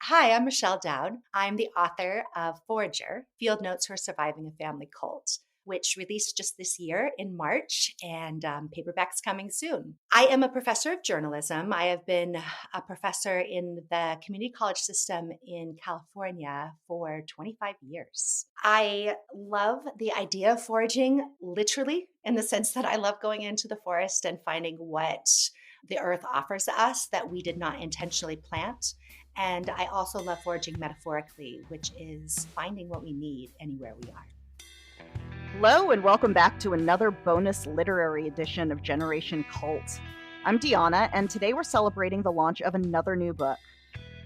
Hi, I'm Michelle Dowd. I'm the author of Forager, Field Notes for Surviving a Family Cult, which released just this year in March, and paperback's coming soon. I am a professor of journalism. I have been a professor in the community college system in California for 25 years. I love the idea of foraging, literally, in the sense that I love going into the forest and finding what the earth offers us that we did not intentionally plant. And I also love foraging metaphorically, which is finding what we need anywhere we are. Hello, and welcome back to another bonus literary edition of Generation Cult. I'm Deanna, and today we're celebrating the launch of another new book.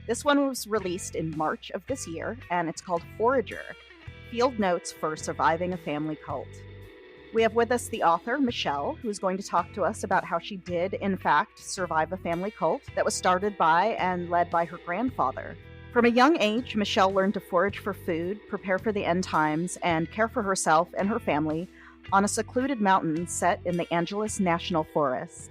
This one was released in March of this year, and it's called Forager, Field Notes for Surviving a Family Cult. We have with us the author, Michelle, who's going to talk to us about how she did, in fact, survive a family cult that was started by and led by her grandfather. From a young age, Michelle learned to forage for food, prepare for the end times, and care for herself and her family on a secluded mountain set in the Angeles National Forest.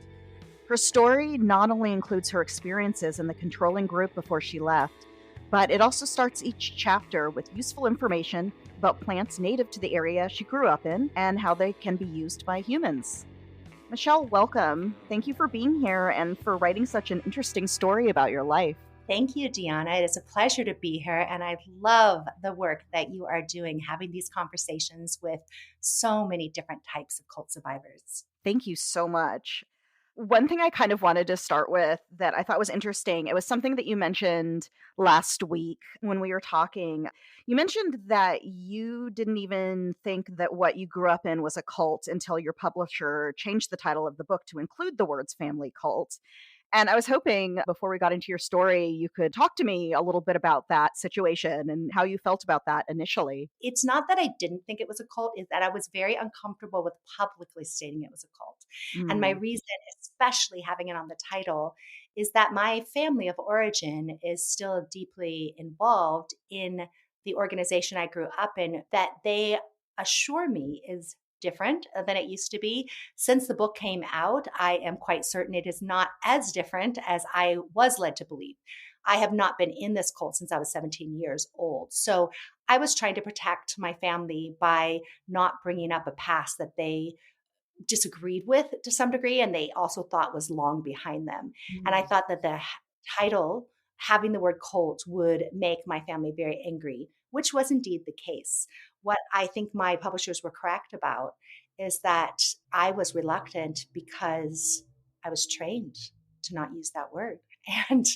Her story not only includes her experiences in the controlling group before she left, but it also starts each chapter with useful information about plants native to the area she grew up in and how they can be used by humans. Michelle, welcome. Thank you for being here and for writing such an interesting story about your life. Thank you, Deanna. It is a pleasure to be here. And I love the work that you are doing, having these conversations with so many different types of cult survivors. Thank you so much. One thing I kind of wanted to start with that I thought was interesting, it was something that you mentioned last week when we were talking. You mentioned that you didn't even think that what you grew up in was a cult until your publisher changed the title of the book to include the words family cult. And I was hoping before we got into your story, you could talk to me a little bit about that situation and how you felt about that initially. It's not that I didn't think it was a cult, it's that I was very uncomfortable with publicly stating it was a cult. And my Mm. reason, especially having it on the title, is that my family of origin is still deeply involved in the organization I grew up in, that they assure me is different than it used to be. Since the book came out, I am quite certain it is not as different as I was led to believe. I have not been in this cult since I was 17 years old. So I was trying to protect my family by not bringing up a past that they disagreed with to some degree and they also thought was long behind them. And I Mm. thought that the title, having the word cult, would make my family very angry, which was indeed the case. What I think my publishers were correct about is that I was reluctant because I was trained to not use that word. And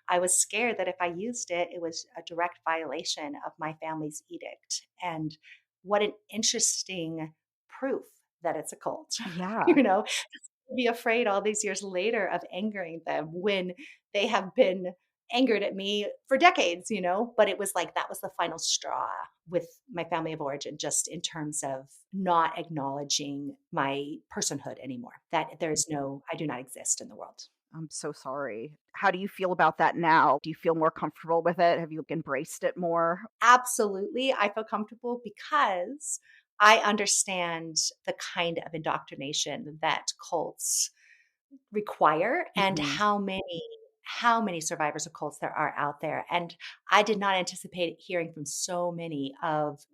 I was scared that if I used it, it was a direct violation of my family's edict. And what an interesting proof that it's a cult, Yeah. you know, to be afraid all these years later of angering them when they have been angered at me for decades, but it was like that was the final straw with my family of origin, just in terms of not acknowledging my personhood anymore, that I do not exist in the world. I'm so sorry. How do you feel about that now? Do you feel more comfortable with it? Have you embraced it more? Absolutely. I feel comfortable because I understand the kind of indoctrination that cults require and Mhm. how many survivors of cults there are out there. And I did not anticipate hearing from so many of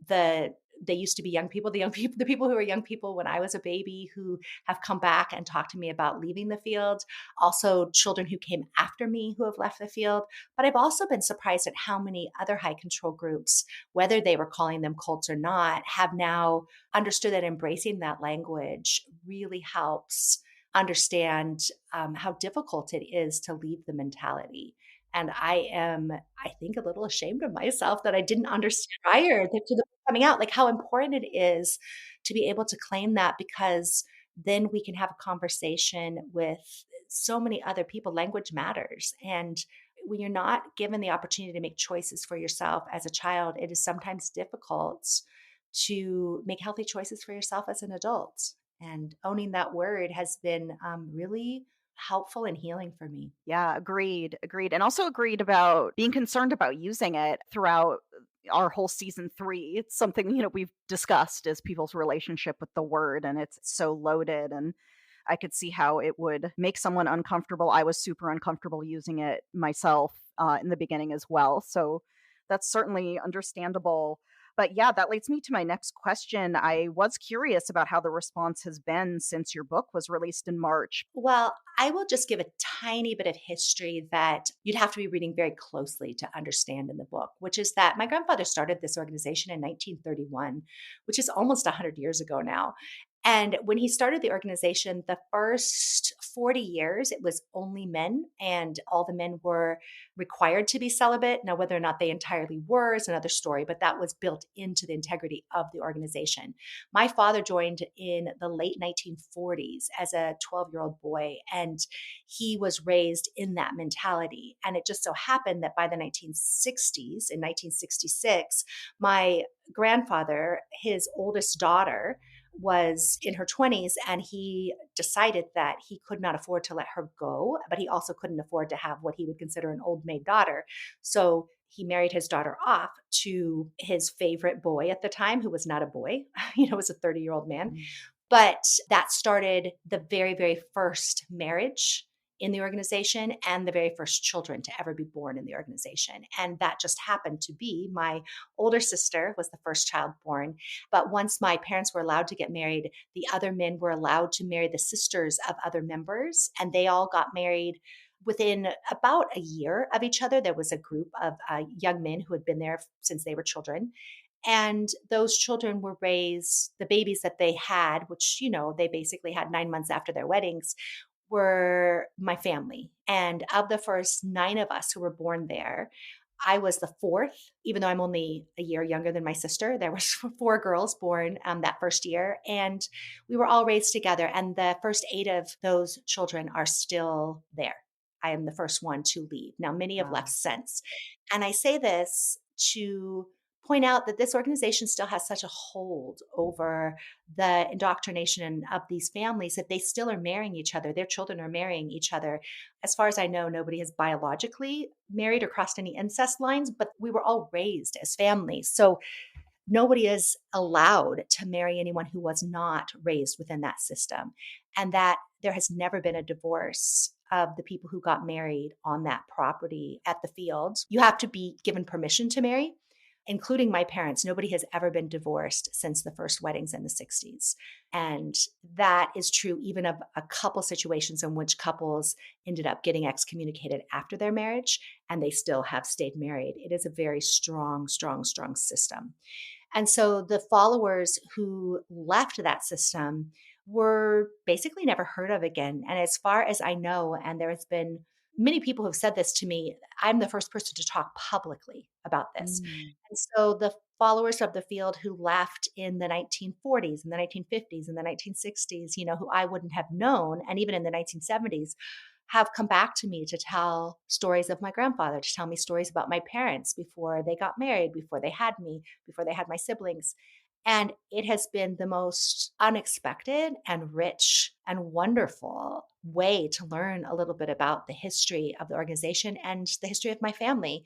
they used to be young people, the people who were young people when I was a baby who have come back and talked to me about leaving the field. Also children who came after me who have left the field. But I've also been surprised at how many other high control groups, whether they were calling them cults or not, have now understood that embracing that language really helps understand how difficult it is to leave the mentality. And I think, a little ashamed of myself that I didn't understand prior to the coming out, like how important it is to be able to claim that, because then we can have a conversation with so many other people. Language matters. And when you're not given the opportunity to make choices for yourself as a child, it is sometimes difficult to make healthy choices for yourself as an adult. And owning that word has been really helpful and healing for me. Yeah, agreed, agreed. And also agreed about being concerned about using it throughout our whole season 3. It's something, we've discussed is people's relationship with the word, and it's so loaded. And I could see how it would make someone uncomfortable. I was super uncomfortable using it myself in the beginning as well. So that's certainly understandable. But yeah, that leads me to my next question. I was curious about how the response has been since your book was released in March. Well, I will just give a tiny bit of history that you'd have to be reading very closely to understand in the book, which is that my grandfather started this organization in 1931, which is almost 100 years ago now. And when he started the organization, the first 40 years, it was only men, and all the men were required to be celibate. Now, whether or not they entirely were is another story, but that was built into the integrity of the organization. My father joined in the late 1940s as a 12-year-old boy, and he was raised in that mentality. And it just so happened that by the 1960s, in 1966, my grandfather, his oldest daughter, was in her 20s, and he decided that he could not afford to let her go, but he also couldn't afford to have what he would consider an old maid daughter. So he married his daughter off to his favorite boy at the time, who was not a boy, was a 30-year-old man. Mm. But that started the very, very first marriage in the organization and the very first children to ever be born in the organization. And that just happened to be my older sister was the first child born. But once my parents were allowed to get married, the other men were allowed to marry the sisters of other members, and they all got married within about a year of each other. There was a group of young men who had been there since they were children. And those children were raised, the babies that they had, which, they basically had 9 months after their weddings, were my family. And of the first nine of us who were born there, I was the fourth, even though I'm only a year younger than my sister. There was four girls born that first year, and we were all raised together. And the first eight of those children are still there. I am the first one to leave. Now, many have left Wow. since. And I say this to point out that this organization still has such a hold over the indoctrination of these families that they still are marrying each other. Their children are marrying each other. As far as I know, nobody has biologically married or crossed any incest lines, but we were all raised as families. So nobody is allowed to marry anyone who was not raised within that system. And that there has never been a divorce of the people who got married on that property at the field. You have to be given permission to marry, including my parents. Nobody has ever been divorced since the first weddings in the 60s. And that is true even of a couple situations in which couples ended up getting excommunicated after their marriage and they still have stayed married. It is a very strong, strong, strong system. And so the followers who left that system were basically never heard of again. And as far as I know, and there has been many people who have said this to me, I'm the first person to talk publicly about this. Mm. And so the followers of the field who left in the 1940s and the 1950s and the 1960s, who I wouldn't have known, and even in the 1970s, have come back to me to tell stories of my grandfather, to tell me stories about my parents before they got married, before they had me, before they had my siblings. And it has been the most unexpected and rich and wonderful way to learn a little bit about the history of the organization and the history of my family.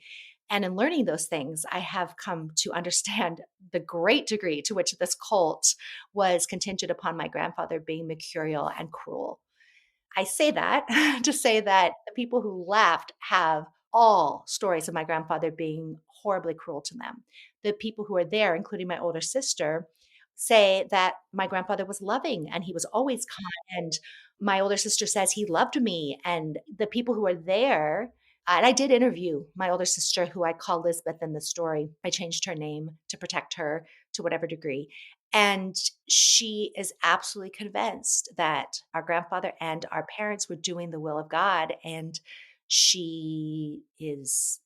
And in learning those things, I have come to understand the great degree to which this cult was contingent upon my grandfather being mercurial and cruel. I say that to say that the people who left have all stories of my grandfather being horribly cruel to them. The people who are there, including my older sister, say that my grandfather was loving and he was always kind. And my older sister says he loved me. And the people who are there, and I did interview my older sister, who I call Lisbeth in the story. I changed her name to protect her to whatever degree. And she is absolutely convinced that our grandfather and our parents were doing the will of God. And she's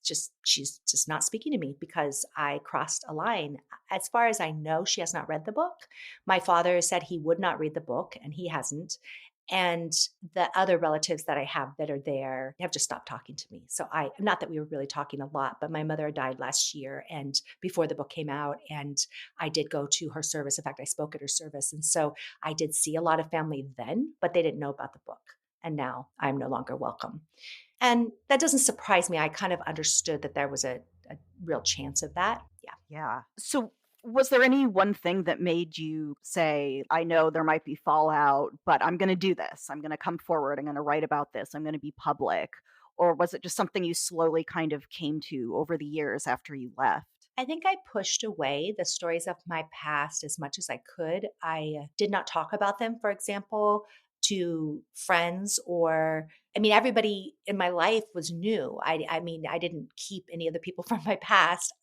just not speaking to me because I crossed a line. As far as I know, she has not read the book. My father said he would not read the book, and he hasn't. And the other relatives that I have that are there have just stopped talking to me. So not that we were really talking a lot, but my mother died last year and before the book came out, and I did go to her service. In fact, I spoke at her service. And so I did see a lot of family then, but they didn't know about the book. And now I'm no longer welcome. And that doesn't surprise me. I kind of understood that there was a real chance of that. Yeah. Yeah. So Was there any one thing that made you say, "I know there might be fallout, but I'm gonna do this. I'm gonna come forward. I'm gonna write about this. I'm gonna be public." Or was it just something you slowly kind of came to over the years after you left? I think I pushed away the stories of my past as much as I could. I did not talk about them, for example, to friends or I mean, everybody in my life was new. I mean, I didn't keep any of the people from my past.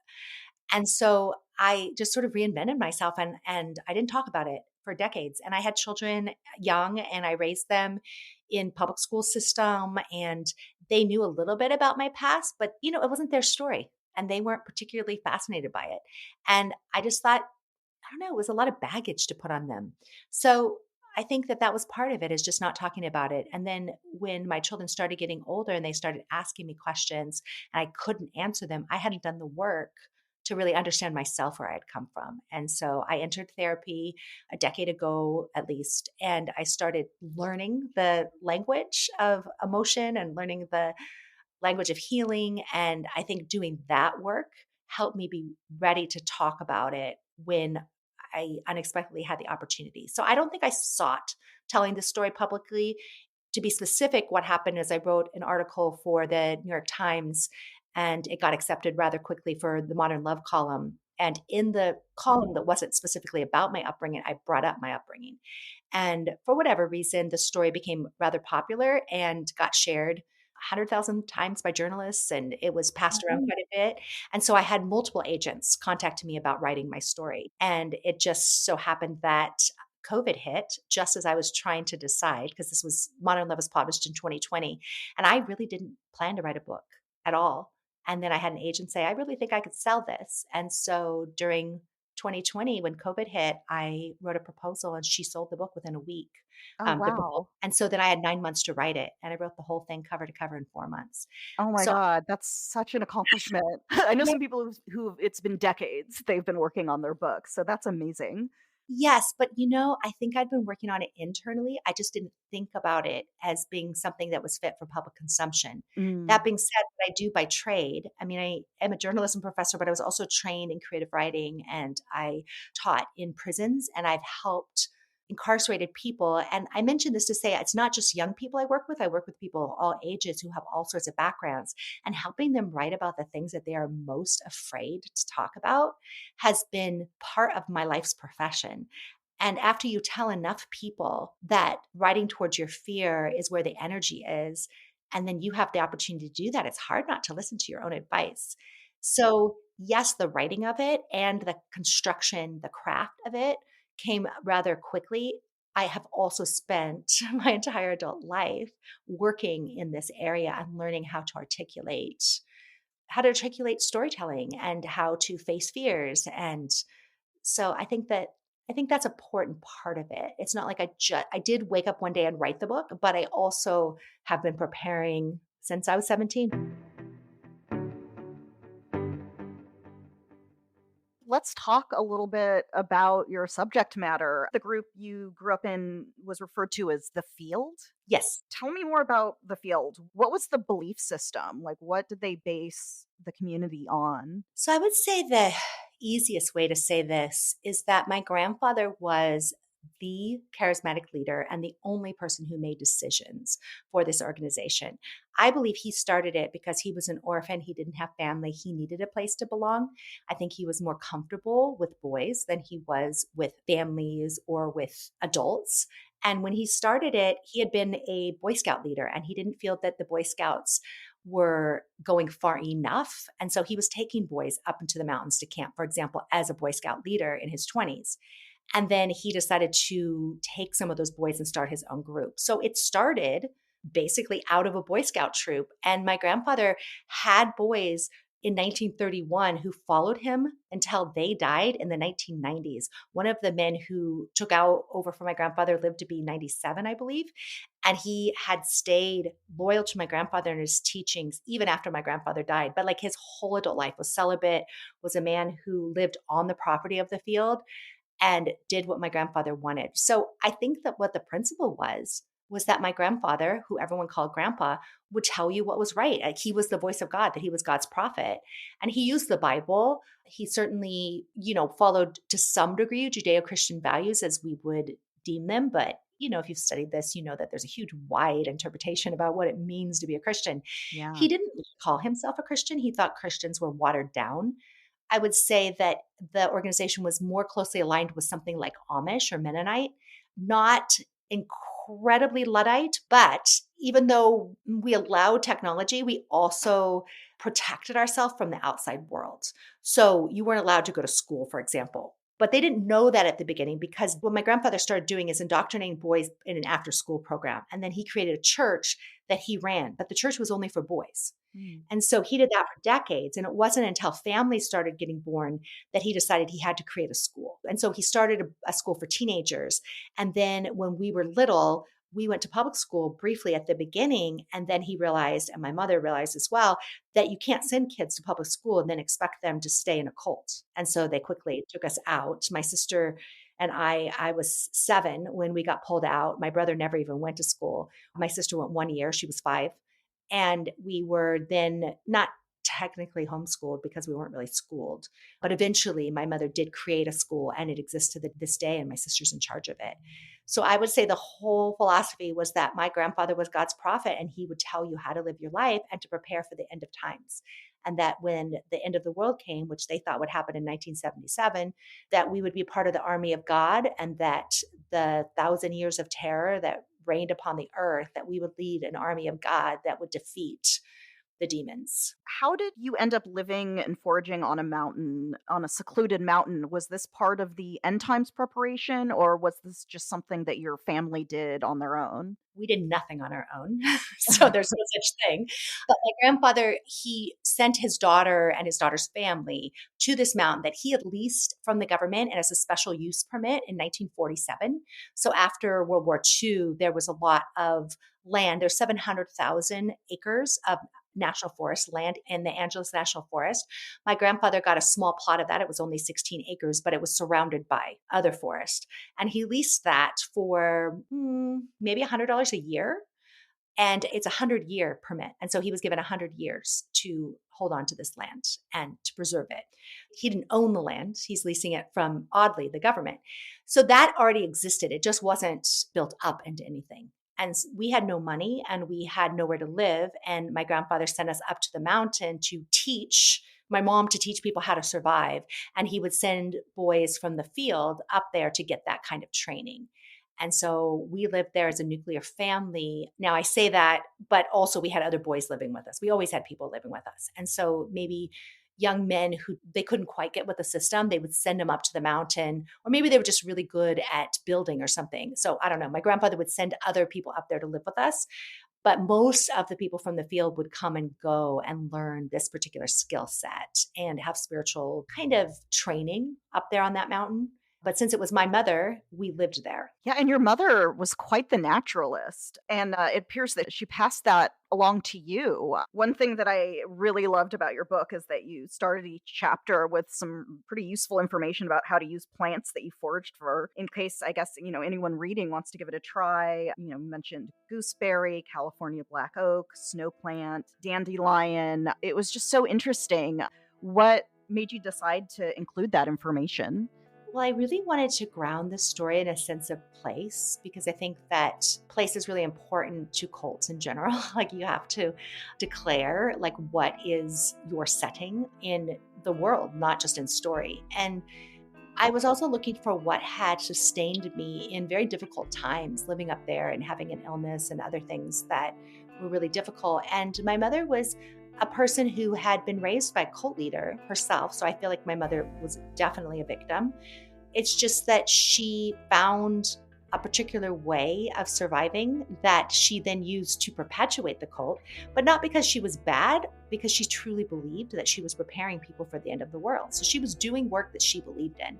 And so I just sort of reinvented myself and I didn't talk about it for decades. And I had children young and I raised them in public school system and they knew a little bit about my past, but it wasn't their story and they weren't particularly fascinated by it. And I just thought, I don't know, it was a lot of baggage to put on them. So I think that that was part of it is just not talking about it. And then when my children started getting older and they started asking me questions and I couldn't answer them, I hadn't done the work to really understand myself where I had come from. And so I entered therapy a decade ago at least, and I started learning the language of emotion and learning the language of healing. And I think doing that work helped me be ready to talk about it when I unexpectedly had the opportunity. So I don't think I sought telling this story publicly. To be specific, what happened is I wrote an article for the New York Times and it got accepted rather quickly for the Modern Love column. And in the column that wasn't specifically about my upbringing, I brought up my upbringing. And for whatever reason, the story became rather popular and got shared 100,000 times by journalists, and it was passed around Mhm. quite a bit. And so I had multiple agents contact me about writing my story. And it just so happened that COVID hit just as I was trying to decide, because this was Modern Love was published in 2020. And I really didn't plan to write a book at all. And then I had an agent say, I really think I could sell this. And so during 2020, when COVID hit, I wrote a proposal and she sold the book within a week. Oh, The proposal. wow. And so then I had 9 months to write it. And I wrote the whole thing cover to cover in 4 months. Oh my So god, that's such an accomplishment. I know yeah, some people who it's been decades they've been working on their books, so that's amazing. yes, but I think I'd been working on it internally. I just didn't think about it as being something that was fit for public consumption. That Mm. being said, what I do by trade, I mean, I am a journalism professor, but I was also trained in creative writing and I taught in prisons and I've helped incarcerated people. And I mention this to say it's not just young people I work with. I work with people of all ages who have all sorts of backgrounds and helping them write about the things that they are most afraid to talk about has been part of my life's profession. And after you tell enough people that writing towards your fear is where the energy is, and then you have the opportunity to do that, it's hard not to listen to your own advice. So, yes, the writing of it and the construction, the craft of it came rather quickly. I have also spent my entire adult life working in this area and learning how to articulate storytelling and how to face fears. And so I think that's an important part of it. It's not like I did wake up one day and write the book, but I also have been preparing since I was 17. Let's talk a little bit about your subject matter. The group you grew up in was referred to as the field. Yes. Tell me more about the field. What was the belief system? Like, what did they base the community on? So I would say the easiest way to say this is that my grandfather was the charismatic leader and the only person who made decisions for this organization. I believe he started it because he was an orphan. He didn't have family. He needed a place to belong. I think he was more comfortable with boys than he was with families or with adults. And when he started it, he had been a Boy Scout leader and he didn't feel that the Boy Scouts were going far enough. And so he was taking boys up into the mountains to camp, for example, as a Boy Scout leader in his 20s. And then he decided to take some of those boys and start his own group. So it started basically out of a Boy Scout troop. And my grandfather had boys in 1931 who followed him until they died in the 1990s. One of the men who took out over for my grandfather lived to be 97, I believe. And he had stayed loyal to my grandfather and his teachings even after my grandfather died. But like his whole adult life was celibate, was a man who lived on the property of the field and did what my grandfather wanted. So I think that what the principle was was that my grandfather, who everyone called grandpa, would tell you what was right. Like he was the voice of God, that he was God's prophet. And he used the Bible. He certainly, followed to some degree Judeo-Christian values as we would deem them. But, if you've studied this, you know that there's a huge wide interpretation about what it means to be a Christian. Yeah. He didn't call himself a Christian. He thought Christians were watered down. I would say that the organization was more closely aligned with something like Amish or Mennonite, not incredibly Luddite, but even though we allowed technology, we also protected ourselves from the outside world. So you weren't allowed to go to school, for example. But they didn't know that at the beginning because what my grandfather started doing is indoctrinating boys in an after school program. And then he created a church that he ran, but the church was only for boys. Mm. And so he did that for decades. And it wasn't until families started getting born that he decided he had to create a school. And so he started a school for teenagers. And then when we were little, we went to public school briefly at the beginning. And then he realized, and my mother realized as well, that you can't send kids to public school and then expect them to stay in a cult. And so they quickly took us out. My sister and I was 7 when we got pulled out. My brother never even went to school. My sister went 1 year. She was 5. And we were then not technically homeschooled because we weren't really schooled. But eventually, my mother did create a school and it exists to this day, and my sister's in charge of it. So I would say the whole philosophy was that my grandfather was God's prophet and he would tell you how to live your life and to prepare for the end of times. And that when the end of the world came, which they thought would happen in 1977, that we would be part of the army of God and that the 1,000 years of terror that reigned upon the earth, that we would lead an army of God that would defeat the demons. How did you end up living and foraging on a mountain, on a secluded mountain? Was this part of the end times preparation, or was this just something that your family did on their own? We did nothing on our own. So there's no such thing. But my grandfather, he sent his daughter and his daughter's family to this mountain that he had leased from the government and as a special use permit in 1947. So after World War II, there was a lot of land. There's 700,000 acres of national forest land in the Angeles National Forest. My grandfather got a small plot of that. It was only 16 acres, but it was surrounded by other forest. And he leased that for maybe $100 a year. And it's a 100-year permit. And so he was given 100 years to hold on to this land and to preserve it. He didn't own the land. He's leasing it from, oddly, the government. So that already existed. It just wasn't built up into anything. And we had no money and we had nowhere to live. And my grandfather sent us up to the mountain to teach my mom to teach people how to survive. And he would send boys from the field up there to get that kind of training. And so we lived there as a nuclear family. Now I say that, but also we had other boys living with us. We always had people living with us. And so maybe young men who they couldn't quite get with the system, they would send them up to the mountain, or maybe they were just really good at building or something. So I don't know. My grandfather would send other people up there to live with us. But most of the people from the field would come and go and learn this particular skill set and have spiritual kind of training up there on that mountain. But since it was my mother, we lived there. Yeah, and your mother was quite the naturalist, and it appears that she passed that along to you. One thing that I really loved about your book is that you started each chapter with some pretty useful information about how to use plants that you foraged for, in case, I guess, anyone reading wants to give it a try. You mentioned gooseberry, California black oak, snow plant, dandelion. It was just so interesting. What made you decide to include that information? Well, I really wanted to ground the story in a sense of place because I think that place is really important to cults in general. Like you have to declare like what is your setting in the world, not just in story. And I was also looking for what had sustained me in very difficult times living up there and having an illness and other things that were really difficult. And my mother was a person who had been raised by a cult leader herself. So I feel like my mother was definitely a victim. It's just that she found a particular way of surviving that she then used to perpetuate the cult, but not because she was bad, because she truly believed that she was preparing people for the end of the world. So she was doing work that she believed in,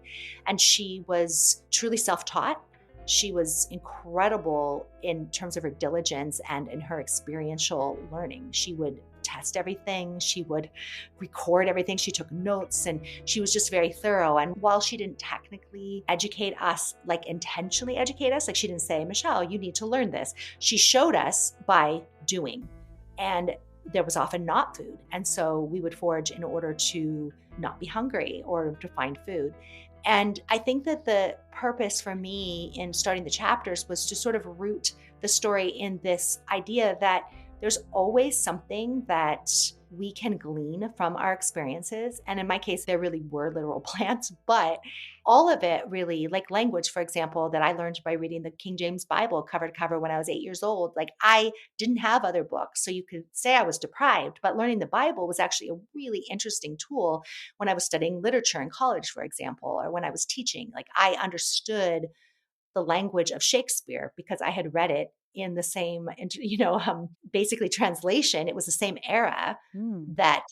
and she was truly self-taught. She was incredible in terms of her diligence and in her experiential learning. She would test everything. She would record everything. She took notes and she was just very thorough. And while she didn't technically educate us, like intentionally educate us, like she didn't say, Michelle, you need to learn this. She showed us by doing. And there was often not food. And so we would forage in order to not be hungry or to find food. And I think that the purpose for me in starting the chapters was to sort of root the story in this idea that there's always something that we can glean from our experiences. And in my case, there really were literal plants, but all of it really, like language, for example, that I learned by reading the King James Bible cover to cover when I was 8 years old. Like I didn't have other books. So you could say I was deprived, but learning the Bible was actually a really interesting tool when I was studying literature in college, for example, or when I was teaching. Like I understood the language of Shakespeare because I had read it in the same, basically translation. It was the same era Mm, that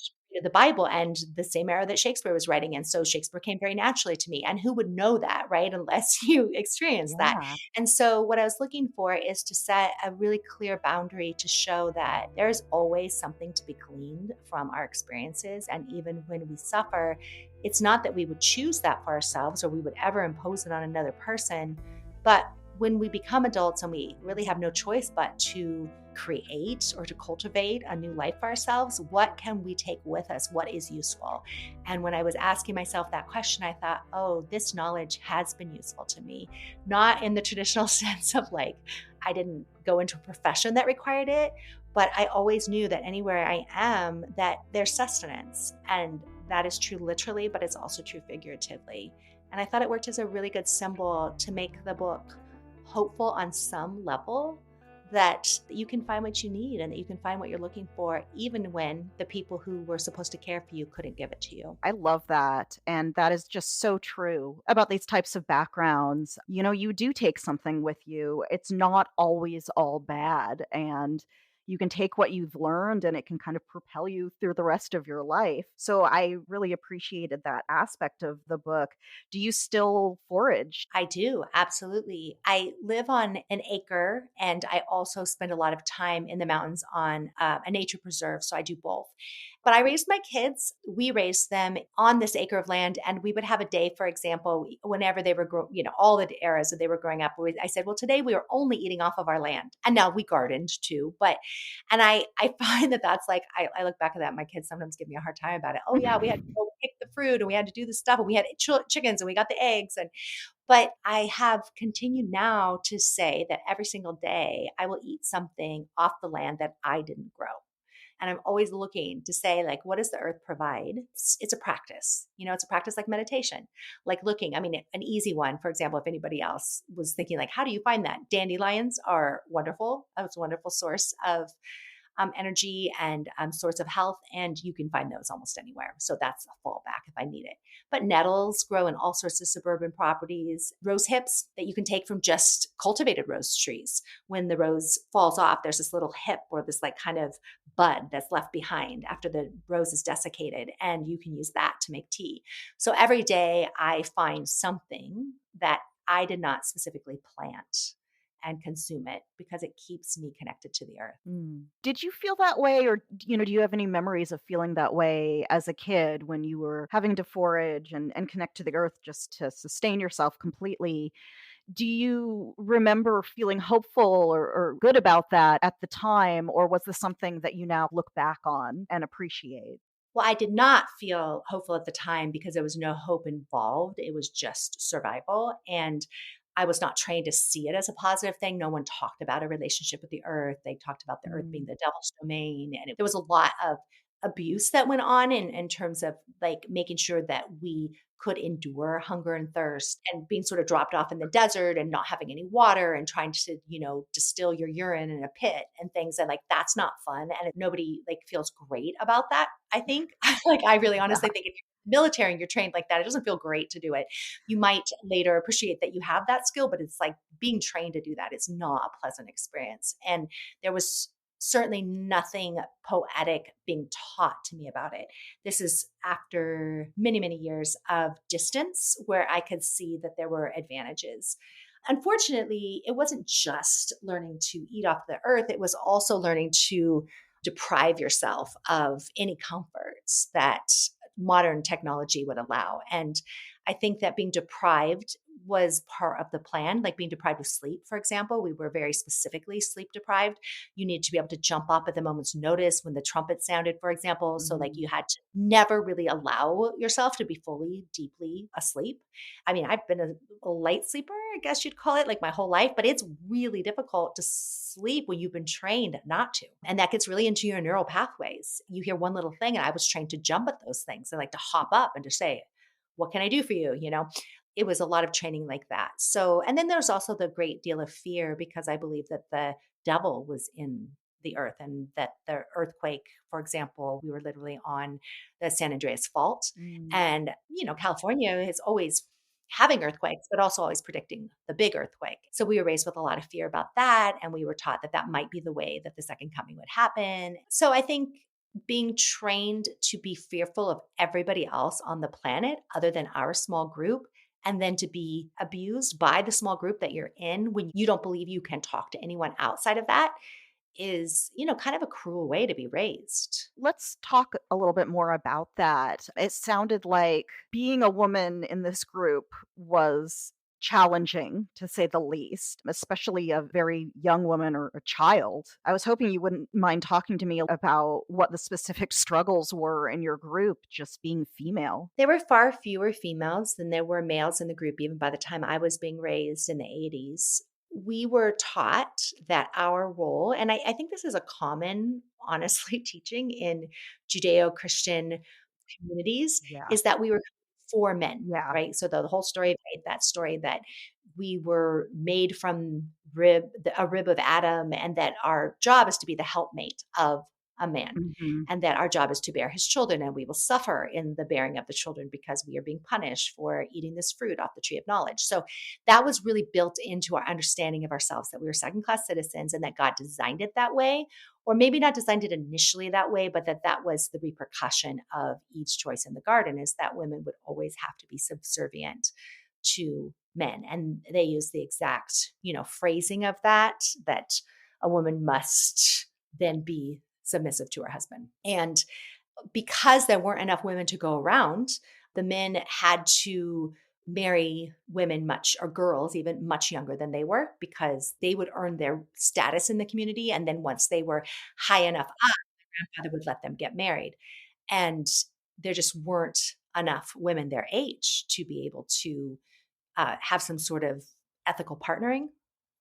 the Bible and the same era that Shakespeare was writing in. So Shakespeare came very naturally to me. And who would know that, right? Unless you experience that. yeah. And so what I was looking for is to set a really clear boundary to show that there's always something to be gleaned from our experiences. And even when we suffer, it's not that we would choose that for ourselves or we would ever impose it on another person. But when we become adults and we really have no choice but to create or to cultivate a new life for ourselves, what can we take with us? What is useful? And when I was asking myself that question, I thought, oh, this knowledge has been useful to me, not in the traditional sense of like, I didn't go into a profession that required it, but I always knew that anywhere I am, that there's sustenance. And that is true literally, but it's also true figuratively. And I thought it worked as a really good symbol to make the book hopeful on some level that you can find what you need and that you can find what you're looking for, even when the people who were supposed to care for you couldn't give it to you. I love that. And that is just so true about these types of backgrounds. You do take something with you. It's not always all bad. And you can take what you've learned and it can kind of propel you through the rest of your life. So I really appreciated that aspect of the book. Do you still forage? I do, absolutely. I live on an acre and I also spend a lot of time in the mountains on a nature preserve. So I do both. But I raised my kids, we raised them on this acre of land. And we would have a day, for example, whenever they were, all the eras that they were growing up, I said, well, today we are only eating off of our land. And now we gardened too. And I find that that's like, I look back at that. My kids sometimes give me a hard time about it. Oh, yeah, we had to go pick the fruit and we had to do the stuff and we had chickens and we got the eggs. But I have continued now to say that every single day I will eat something off the land that I didn't grow. And I'm always looking to say, like, what does the earth provide? It's a practice. It's a practice like meditation, like looking. I mean, an easy one, for example, if anybody else was thinking, like, how do you find that? Dandelions are wonderful. It's a wonderful source of energy and source of health. And you can find those almost anywhere. So that's a fallback if I need it. But nettles grow in all sorts of suburban properties. Rose hips that you can take from just cultivated rose trees. When the rose falls off, there's this little hip or this like kind of bud that's left behind after the rose is desiccated. And you can use that to make tea. So every day I find something that I did not specifically plant and consume it because it keeps me connected to the earth. Mm. Did you feel that way, or do you have any memories of feeling that way as a kid when you were having to forage and connect to the earth just to sustain yourself completely? Do you remember feeling hopeful or good about that at the time, or was this something that you now look back on and appreciate? Well, I did not feel hopeful at the time because there was no hope involved. It was just survival. And I was not trained to see it as a positive thing. No one talked about a relationship with the earth. They talked about the earth being Mm. the devil's domain. And there was a lot of abuse that went on in terms of like making sure that we could endure hunger and thirst and being sort of dropped off in the desert and not having any water and trying to, distill your urine in a pit and things. And like, that's not fun. And nobody like feels great about that. I think like, I really honestly think if you're military and you're trained like that, it doesn't feel great to do it. You might later appreciate that you have that skill, but it's like being trained to do that. It's not a pleasant experience. And there was certainly nothing poetic being taught to me about it. This is after many, many years of distance where I could see that there were advantages. Unfortunately, it wasn't just learning to eat off the earth, it was also learning to deprive yourself of any comforts that modern technology would allow. And I think that being deprived was part of the plan, like being deprived of sleep, for example. We were very specifically sleep deprived. You needed to be able to jump up at the moment's notice when the trumpet sounded, for example. So, like, Mm. you had to never really allow yourself to be fully, deeply asleep. I mean, I've been a light sleeper, I guess you'd call it, like my whole life, but it's really difficult to sleep when you've been trained not to. And that gets really into your neural pathways. You hear one little thing, and I was trained to jump at those things and like to hop up and to say, what can I do for you? It was a lot of training like that. So, and then there's also the great deal of fear because I believe that the devil was in the earth and that the earthquake, for example, we were literally on the San Andreas Fault. Mm. And, California is always having earthquakes, but also always predicting the big earthquake. So we were raised with a lot of fear about that. And we were taught that that might be the way that the second coming would happen. So I think being trained to be fearful of everybody else on the planet other than our small group, and then to be abused by the small group that you're in when you don't believe you can talk to anyone outside of that is, kind of a cruel way to be raised. Let's talk a little bit more about that. It sounded like being a woman in this group was challenging, to say the least, especially a very young woman or a child. I was hoping you wouldn't mind talking to me about what the specific struggles were in your group, just being female. There were far fewer females than there were males in the group, even by the time I was being raised in the 80s. We were taught that our role, and I think this is a common, honestly, teaching in Judeo Christian communities, Yeah. is that we were for men, Yeah. right? So the whole story, right, that story that we were made from a rib of Adam, and that our job is to be the helpmate of a man, Mhm. and that our job is to bear his children, and we will suffer in the bearing of the children because we are being punished for eating this fruit off the tree of knowledge. So that was really built into our understanding of ourselves, that we were second class citizens and that God designed it that way, or maybe not designed it initially that way, but that was the repercussion of Eve's choice in the garden, is that women would always have to be subservient to men. And they use the exact, phrasing of that a woman must then be submissive to her husband. And because there weren't enough women to go around, the men had to marry women or girls even much younger than they were, because they would earn their status in the community. And then once they were high enough up, grandfather would let them get married. And there just weren't enough women their age to be able to have some sort of ethical partnering,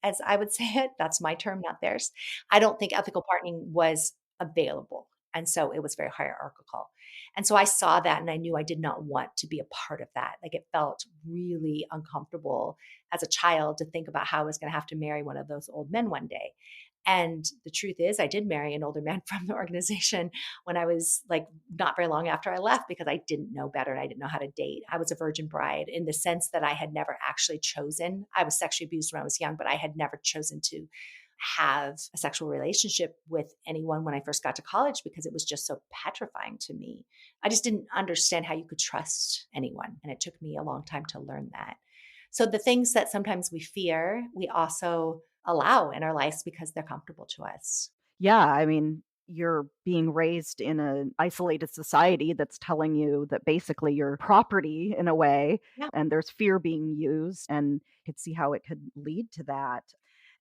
as I would say it. That's my term, not theirs. I don't think ethical partnering was available. And so it was very hierarchical. And so I saw that and I knew I did not want to be a part of that. Like, it felt really uncomfortable as a child to think about how I was going to have to marry one of those old men one day. And the truth is, I did marry an older man from the organization when I was like not very long after I left, because I didn't know better and I didn't know how to date. I was a virgin bride in the sense that I had never actually chosen. I was sexually abused when I was young, but I had never chosen to have a sexual relationship with anyone when I first got to college, because it was just so petrifying to me. I just didn't understand how you could trust anyone. And it took me a long time to learn that. So the things that sometimes we fear, we also allow in our lives because they're comfortable to us. Yeah, I mean, you're being raised in an isolated society that's telling you that basically you're property in a way, Yeah. and there's fear being used, and you could see how it could lead to that.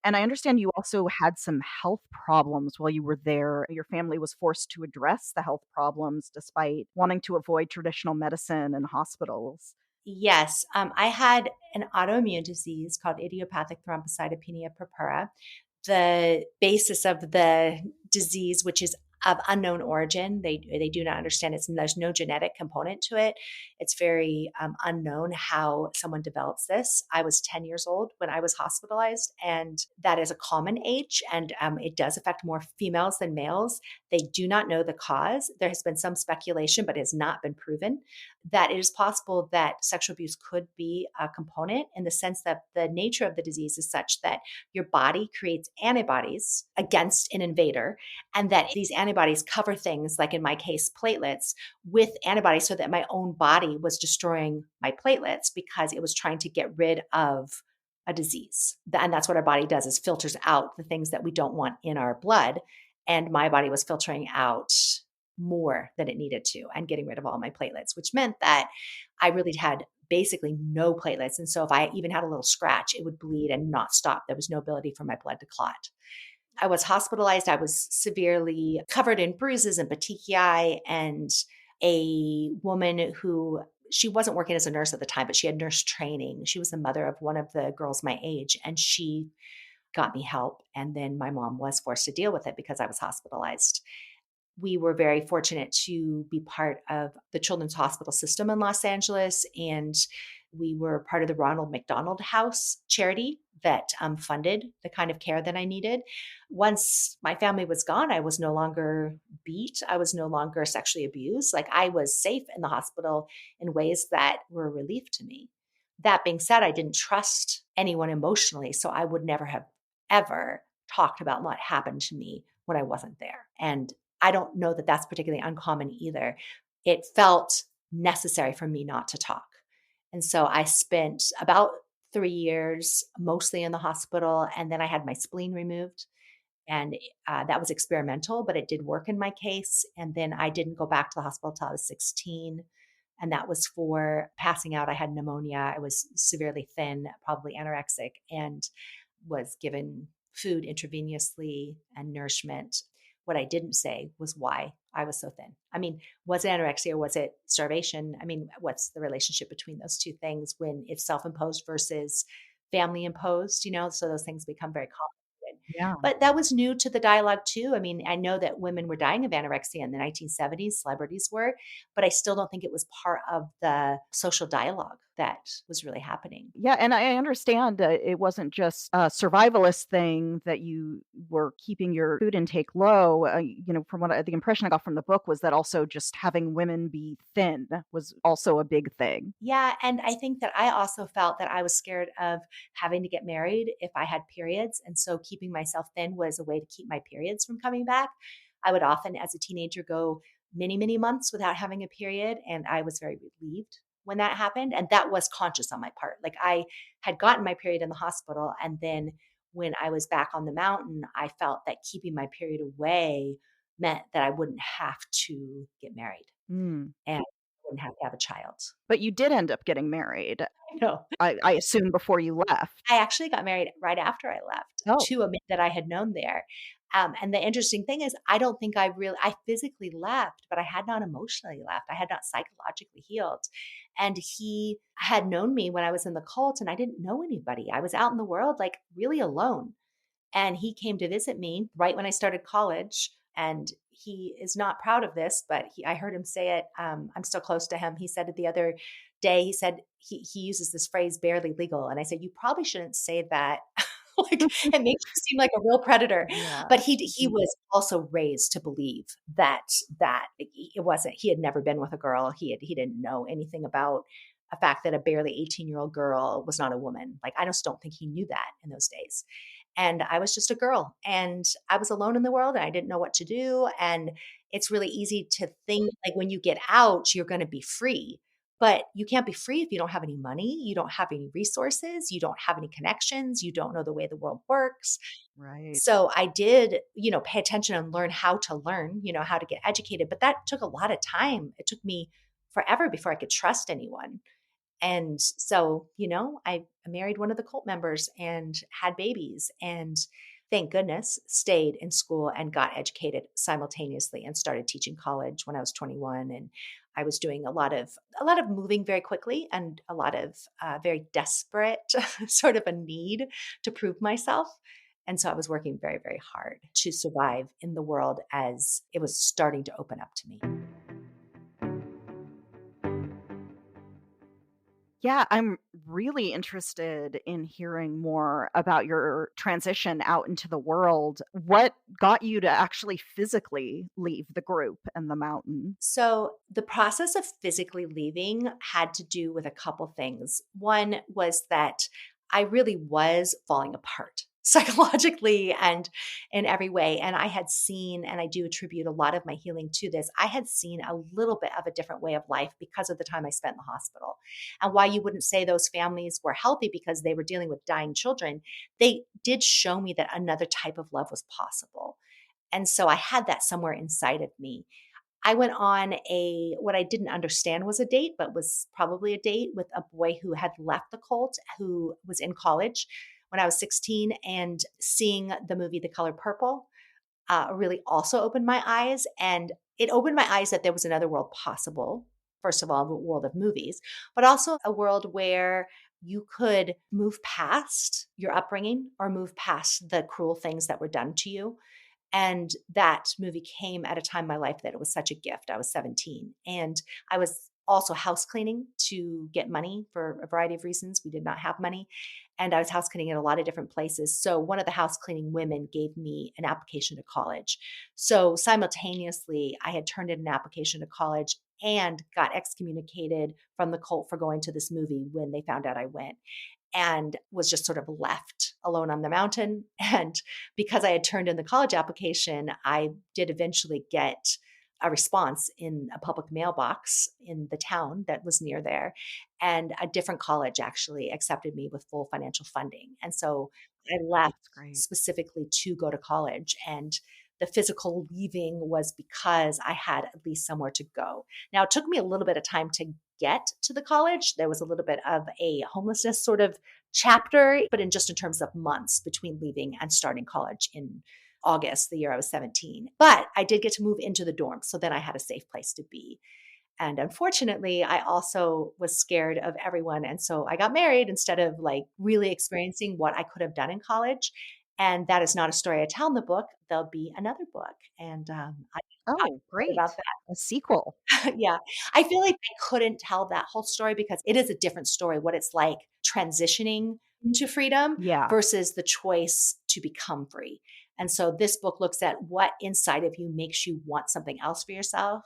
And I understand you also had some health problems while you were there. Your family was forced to address the health problems despite wanting to avoid traditional medicine and hospitals. Yes. I had an autoimmune disease called idiopathic thrombocytopenia purpura. The basis of the disease, which is of unknown origin, they do not understand it. There's no genetic component to it. It's very unknown how someone develops this. I was 10 years old when I was hospitalized, and that is a common age, and it does affect more females than males. They do not know the cause. There has been some speculation, but it has not been proven that it is possible that sexual abuse could be a component, in the sense that the nature of the disease is such that your body creates antibodies against an invader, and that these antibodies cover things, like in my case, platelets, with antibodies, so that my own body was destroying my platelets because it was trying to get rid of a disease. And that's what our body does, is filters out the things that we don't want in our blood. and my body was filtering out more than it needed to and getting rid of all my platelets, which meant that I really had basically no platelets. And so if I even had a little scratch, it would bleed and not stop. There was no ability for my blood to clot. I was hospitalized. I was severely covered in bruises and petechiae. And a woman who she wasn't working as a nurse at the time, but she had nurse training. She was the mother of one of the girls my age, and she got me help. And then my mom was forced to deal with it because I was hospitalized. We were very fortunate to be part of the children's hospital system in Los Angeles. And we were part of the Ronald McDonald House charity that funded the kind of care that I needed. Once my family was gone, I was no longer beat. I was no longer sexually abused. Like I was safe in the hospital in ways that were a relief to me. That being said, I didn't trust anyone emotionally. So I would never have ever talked about what happened to me when I wasn't there. And I don't know that that's particularly uncommon either. It felt necessary for me not to talk. And so I spent about 3 years mostly in the hospital. And then I had my spleen removed. And that was experimental, but it did work in my case. And then I didn't go back to the hospital until I was 16. And that was for passing out. I had pneumonia. I was severely thin, probably anorexic, and was given food intravenously and nourishment. What I didn't say was why I was so thin. I mean, was it anorexia or was it starvation? I mean, what's the relationship between those two things when it's self imposed versus family imposed, you know? So those things become very complicated. Yeah. But that was new to the dialogue too. I mean, I know that women were dying of anorexia in the 1970s, celebrities were, but I still don't think it was part of the social dialogue that was really happening. Yeah, and I understand it wasn't just a survivalist thing that you were keeping your food intake low. From the impression I got from the book was that also just having women be thin was also a big thing. Yeah, and I think that I also felt that I was scared of having to get married if I had periods, and so keeping myself thin was a way to keep my periods from coming back. I would often, as a teenager, go many, many months without having a period, and I was very relieved when that happened, and that was conscious on my part. Like, I had gotten my period in the hospital, and then when I was back on the mountain, I felt that keeping my period away meant that I wouldn't have to get married Mm. and wouldn't have to have a child. But you did end up getting married, I know. I assume before you left. I actually got married right after I left Oh, to a man that I had known there. And the interesting thing is, I don't think I physically left, but I had not emotionally left. I had not psychologically healed. And he had known me when I was in the cult and I didn't know anybody. I was out in the world, like really alone. And he came to visit me right when I started college. And he is not proud of this, but I heard him say it. I'm still close to him. He said it the other day. He said he uses this phrase "barely legal," and I said you probably shouldn't say that. Like it makes you seem like a real predator. yeah. But he was also raised to believe that it wasn't. He had never been with a girl. He didn't know anything about a fact that a barely 18-year-old girl was not a woman. Like I just don't think he knew that in those days. And I was just a girl and I was alone in the world and I didn't know what to do. And it's really easy to think like when you get out, you're going to be free. But you can't be free if you don't have any money, you don't have any resources, you don't have any connections, you don't know the way the world works. Right. So I did, pay attention and learn how to learn, how to get educated. But that took a lot of time. It took me forever before I could trust anyone. And so, I married one of the cult members and had babies and thank goodness stayed in school and got educated simultaneously and started teaching college when I was 21. And I was doing a lot of moving very quickly and a lot of very desperate sort of a need to prove myself. And so I was working very, very hard to survive in the world as it was starting to open up to me. Yeah, I'm really interested in hearing more about your transition out into the world. What got you to actually physically leave the group and the mountain? So, the process of physically leaving had to do with a couple things. One was that I really was falling apart psychologically and in every way. And I had seen, and I do attribute a lot of my healing to this, I had seen a little bit of a different way of life because of the time I spent in the hospital. And why you wouldn't say those families were healthy because they were dealing with dying children, they did show me that another type of love was possible And so I had that somewhere inside of me. I went on what I didn't understand was a date, but was probably a date with a boy who had left the cult, who was in college when I was 16, and seeing the movie The Color Purple really also opened my eyes. And it opened my eyes that there was another world possible. First of all, the world of movies, but also a world where you could move past your upbringing or move past the cruel things that were done to you. And that movie came at a time in my life that it was such a gift. I was 17 and I was also house cleaning to get money for a variety of reasons. We did not have money. And I was house cleaning in a lot of different places. So one of the house cleaning women gave me an application to college. So simultaneously, I had turned in an application to college and got excommunicated from the cult for going to this movie when they found out I went, and was just sort of left alone on the mountain. And because I had turned in the college application, I did eventually get a response in a public mailbox in the town that was near there. And a different college actually accepted me with full financial funding. And so I left That's great. specifically to go to college. And the physical leaving was because I had at least somewhere to go. Now, it took me a little bit of time to get to the college. There was a little bit of a homelessness sort of chapter, but in terms of months between leaving and starting college in August, the year I was 17. But I did get to move into the dorm. So then I had a safe place to be. And unfortunately, I also was scared of everyone. And so I got married instead of like really experiencing what I could have done in college. And that is not a story I tell in the book. There'll be another book. And I'm Oh, excited about great. A sequel. yeah. I feel like I couldn't tell that whole story because it is a different story, what it's like transitioning into freedom Yeah. versus the choice to become free. And so this book looks at what inside of you makes you want something else for yourself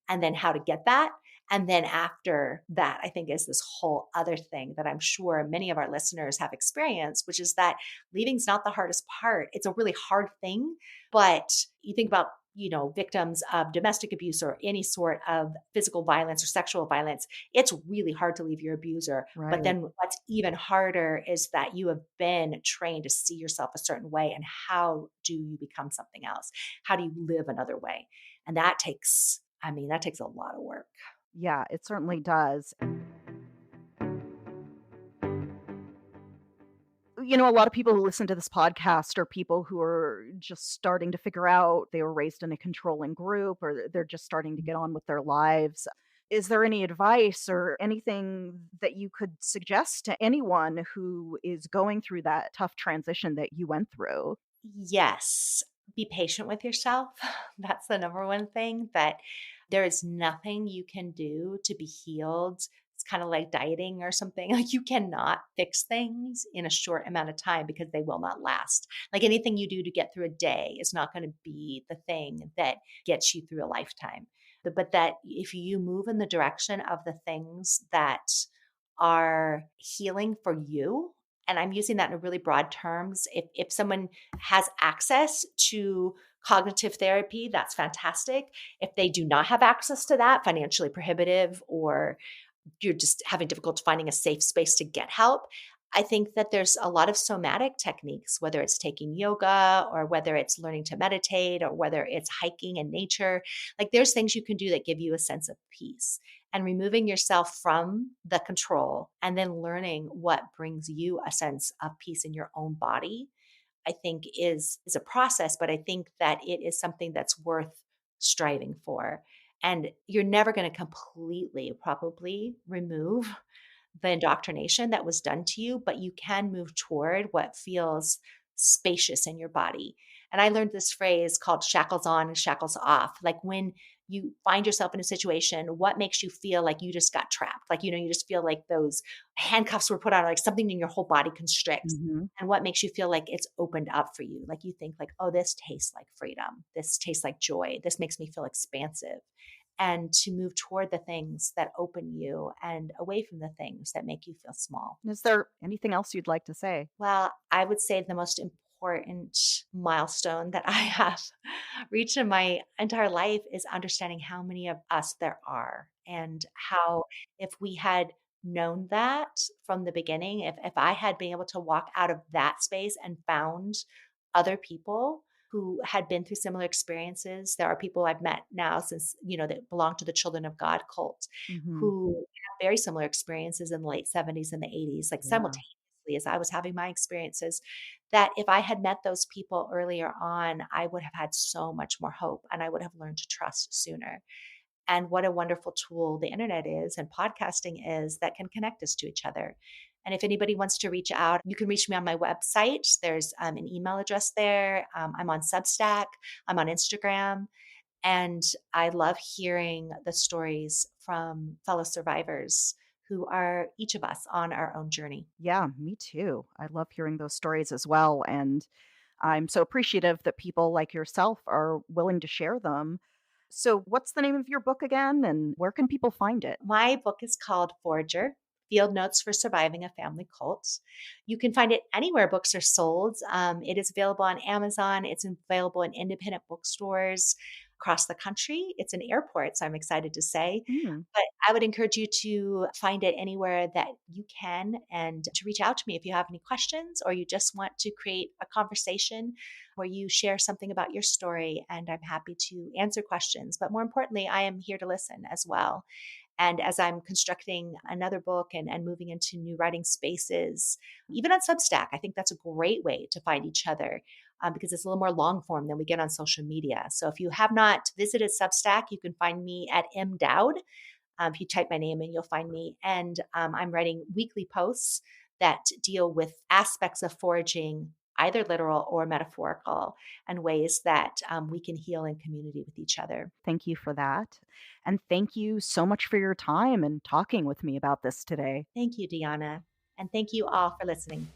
and then how to get that. And then after that, I think is this whole other thing that I'm sure many of our listeners have experienced, which is that leaving's not the hardest part. It's a really hard thing, but you think about victims of domestic abuse or any sort of physical violence or sexual violence, it's really hard to leave your abuser. But Right. then what's even harder is that you have been trained to see yourself a certain way. And how do you become something else? How do you live another way? And that takes a lot of work. Yeah, it certainly does. A lot of people who listen to this podcast are people who are just starting to figure out they were raised in a controlling group or they're just starting to get on with their lives. Is there any advice or anything that you could suggest to anyone who is going through that tough transition that you went through? Yes, be patient with yourself. That's the number one thing, that there is nothing you can do to be healed. It's kind of like dieting or something. Like you cannot fix things in a short amount of time because they will not last. Like anything you do to get through a day is not going to be the thing that gets you through a lifetime. But that if you move in the direction of the things that are healing for you, and I'm using that in really broad terms. If someone has access to cognitive therapy, that's fantastic. If they do not have access to that, financially prohibitive, or you're just having difficulty finding a safe space to get help, I think that there's a lot of somatic techniques, whether it's taking yoga or whether it's learning to meditate or whether it's hiking in nature. Like there's things you can do that give you a sense of peace, and removing yourself from the control and then learning what brings you a sense of peace in your own body. I think is a process, but I think that it is something that's worth striving for. And you're never going to completely probably remove the indoctrination that was done to you, but you can move toward what feels spacious in your body. And I learned this phrase called shackles on and shackles off. Like when you find yourself in a situation, what makes you feel like you just got trapped? Like, you just feel like those handcuffs were put on, like something in your whole body constricts. Mhm. And what makes you feel like it's opened up for you? Like you think like, oh, this tastes like freedom. This tastes like joy. This makes me feel expansive, and to move toward the things that open you and away from the things that make you feel small. Is there anything else you'd like to say? Well, I would say the most important milestone that I have reached in my entire life is understanding how many of us there are, and how if we had known that from the beginning, if I had been able to walk out of that space and found other people who had been through similar experiences. There are people I've met now since, that belong to the Children of God cult Hmm. who have very similar experiences in the late 70s and the 80s, like Yeah. simultaneously as I was having my experiences, that if I had met those people earlier on, I would have had so much more hope and I would have learned to trust sooner. And what a wonderful tool the internet is and podcasting is that can connect us to each other. And if anybody wants to reach out, you can reach me on my website. There's an email address there. I'm on Substack, I'm on Instagram. And I love hearing the stories from fellow survivors who are each of us on our own journey. Yeah, me too. I love hearing those stories as well. And I'm so appreciative that people like yourself are willing to share them. So, what's the name of your book again, and where can people find it? My book is called Forager: Field Notes for Surviving a Family Cult. You can find it anywhere books are sold. It is available on Amazon. It's available in independent bookstores across the country. It's in airports, I'm excited to say. Mm, But I would encourage you to find it anywhere that you can and to reach out to me if you have any questions or you just want to create a conversation where you share something about your story. And I'm happy to answer questions. But more importantly, I am here to listen as well. And as I'm constructing another book and moving into new writing spaces, even on Substack, I think that's a great way to find each other because it's a little more long form than we get on social media. So if you have not visited Substack, you can find me at mdowd. If you type my name in, you'll find me. And I'm writing weekly posts that deal with aspects of foraging, either literal or metaphorical, and ways that we can heal in community with each other. thank you for that. And thank you so much for your time and talking with me about this today. Thank you, Deanna. And thank you all for listening.